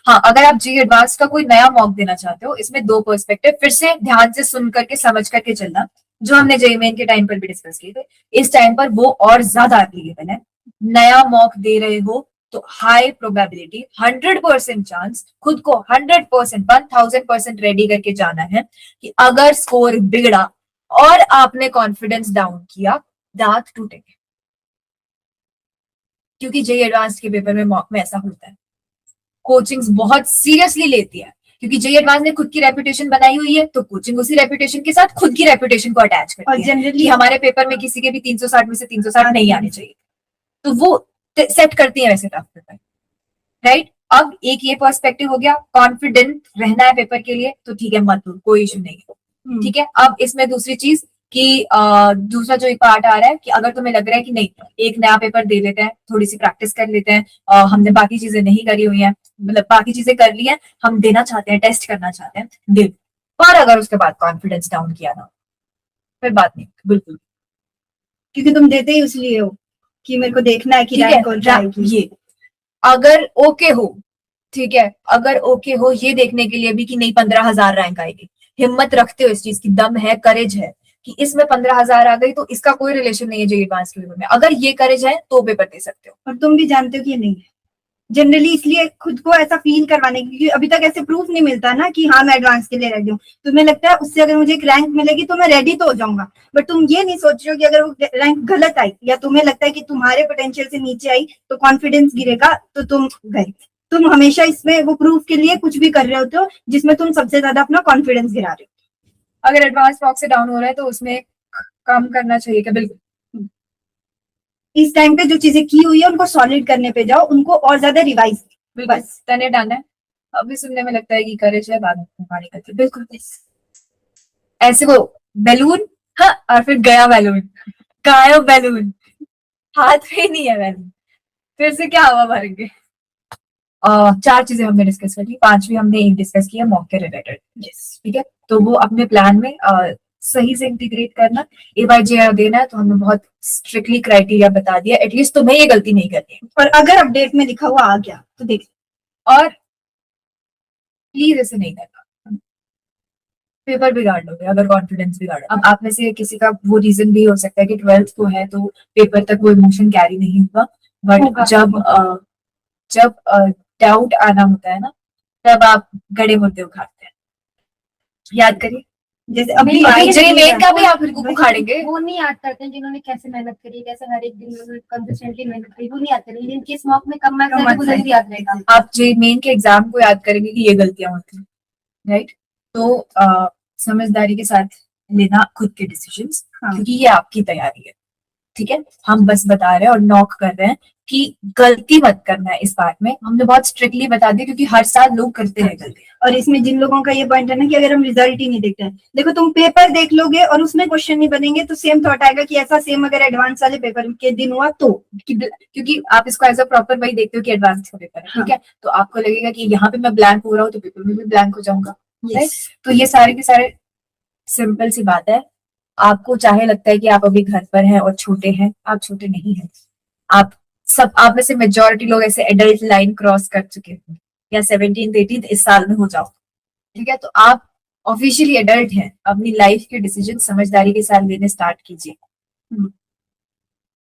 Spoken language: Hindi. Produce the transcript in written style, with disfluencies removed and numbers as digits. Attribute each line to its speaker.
Speaker 1: हाँ, अगर आप जी एडवांस का कोई नया मॉक देना चाहते हो, इसमें दो पर्सपेक्टिव फिर से ध्यान से सुन करके समझ करके चलना, जो हमने जेईई मेन के टाइम पर भी डिस्कस किए थे, इस टाइम पर वो और ज्यादा एप्लीकेबल है। नया मॉक दे रहे हो तो हाई प्रोबेबिलिटी, 100% चांस, खुद को 100%, 1000% रेडी करके जाना है कि अगर स्कोर बिगड़ा और आपने कॉन्फिडेंस डाउन किया, दांत टूटेंगे। क्योंकि जेईई एडवांस के पेपर में मॉक में ऐसा होता है। कोचिंग्स बहुत सीरियसली लेती है, क्योंकि जेईई एडवांस ने खुद की रेपुटेशन बनाई हुई है, तो कोचिंग उसी रेपुटेशन के साथ खुद की रेपुटेशन को अटैच करती है। जनरली हमारे पेपर में किसी के भी 360 में से 360 नहीं आने चाहिए, तो वो सेट करती है वैसे टफ पेपर, राइट। अब एक ये पर्सपेक्टिव हो गया, कॉन्फिडेंट रहना है पेपर के लिए तो ठीक है, मत दो, कोई इशू नहीं है, ठीक है। अब इसमें दूसरी चीज कि दूसरा जो एक पार्ट आ रहा है कि अगर तुम्हें लग रहा है कि नहीं, एक नया पेपर दे लेते हैं, थोड़ी सी प्रैक्टिस कर लेते हैं, हमने बाकी चीजें नहीं करी हुई हैं, मतलब बाकी चीजें कर ली हैं, हम देना चाहते हैं, टेस्ट करना चाहते हैं, दे। पर अगर उसके बाद कॉन्फिडेंस डाउन किया ना, फिर बात नहीं, बिल्कुल,
Speaker 2: क्योंकि तुम देते ही इसलिए हो कि मेरे को देखना है कि रैंक कौन जाएगी।
Speaker 1: ये अगर ओके हो, ठीक है, अगर ओके हो ये देखने के लिए भी कि नहीं 15,000 रैंक आएगी, हिम्मत रखते हो इस चीज की, दम है, करेज है कि इसमें 15,000 आ गई तो इसका कोई रिलेशन नहीं है जेईई एडवांस के पेपर में, अगर ये करेज है तो पेपर दे सकते हो।
Speaker 2: और तुम भी जानते हो कि ये नहीं है, जनरली इसलिए खुद को ऐसा फील करवाने की, क्योंकि अभी तक ऐसे प्रूफ नहीं मिलता ना कि हाँ मैं एडवांस के लिए रेडी हूँ। तुम्हें लगता है उससे अगर मुझे एक रैंक मिलेगी तो मैं रेडी तो हो जाऊंगा, बट तुम ये नहीं सोच रहे हो कि अगर वो रैंक गलत आई या तुम्हें लगता है कि तुम्हारे पोटेंशियल से नीचे आई तो कॉन्फिडेंस गिरेगा, तो तुम गए। तुम हमेशा इसमें वो प्रूफ के लिए कुछ भी कर रहे होते हो जिसमें तुम सबसे ज्यादा अपना कॉन्फिडेंस गिरा रहे हो।
Speaker 1: अगर एडवांस मॉक से डाउन हो रहा है तो उसमें काम करना चाहिए क्या? बिल्कुल।
Speaker 2: इस टाइम पे जो चीजें की हुई है उनको सॉलिड करने पे जाओ, उनको और ज्यादा रिवाइज,
Speaker 1: बस तने डन है। अभी सुनने में लगता है कि करेज है, बाद में पानी करते, बिल्कुल ऐसे वो बैलून, हाँ, और फिर गया बैलून, गायब बैलून, हाथ में नहीं है बैलून, फिर से क्या हवा भरेंगे। चार चीजें हमने डिस्कस कर ली, पांचवी हमने एक डिस्कस किया मॉक के रिलेटेड, यस, ठीक है। तो वो अपने प्लान में सही से इंटीग्रेट करना, AYJR देना है तो हमने बहुत स्ट्रिक्टली क्राइटेरिया बता दिया, एटलीस्ट तुम्हें ये गलती नहीं करनी है।
Speaker 2: और अगर अपडेट में लिखा हुआ आ गया तो देख,
Speaker 1: और प्लीज ऐसे नहीं करना, पेपर बिगाड़ लोगे अगर कॉन्फिडेंस बिगाड़ो। अब आप में से किसी का वो रीजन भी हो सकता है कि 12th को है तो पेपर तक वो इमोशन कैरी नहीं होगा, बट जब डाउट आना होता है ना, तब आप गड़े मुद्दे उखाड़ते हैं, याद करिए। जैसे अभी जेईई मेन का भी आप उखाड़ेंगे,
Speaker 3: वो नहीं याद करते हैं जिन्होंने कैसे मेहनत करी, कैसे हर एक दिन कंसिस्टेंटली मेहनत करी, वो नहीं याद करेंगे। जिनके स्मॉक में कम मार्क्स आए वो जल्दी याद रहेगा।
Speaker 1: आप जेईई मेन के एग्जाम को याद करेंगे कि ये गलतियां होती हैं, राइट। तो समझदारी के साथ लेना खुद के डिसीजंस, क्योंकि ये आपकी तैयारी है, ठीक है। हम बस बता रहे हैं और नॉक कर रहे हैं कि गलती मत करना है इस बात में, हमने बहुत स्ट्रिक्टली बता दिया क्योंकि हर साल लोग करते हैं गलती।
Speaker 2: और इसमें जिन लोगों का ये पॉइंट है ना कि अगर हम रिजल्ट ही नहीं देखते हैं, देखो तुम पेपर देख लोगे और उसमें क्वेश्चन नहीं बनेंगे तो सेम थॉट आएगा कि ऐसा सेम अगर एडवांस वाले पेपर के दिन हुआ तो,
Speaker 1: क्योंकि आप इसको एज अ प्रॉपर वही देखते हो कि एडवांस का पेपर है, ठीक है। तो आपको लगेगा कि यहाँ पे मैं ब्लैंक हो रहा हूँ तो पेपर में भी ब्लैंक हो जाऊंगा, राइट। तो ये सारे के सारे सिंपल सी बात है। आपको चाहे लगता है कि आप अभी घर पर हैं और छोटे हैं, आप छोटे नहीं हैं। आप में से मेजोरिटी लोग ऐसे एडल्ट लाइन क्रॉस कर चुके हैं, या 17th 18th इस साल में हो जाओ, ठीक है। तो आप ऑफिशियली एडल्ट हैं, अपनी लाइफ के डिसीजन समझदारी के साथ लेने स्टार्ट कीजिए।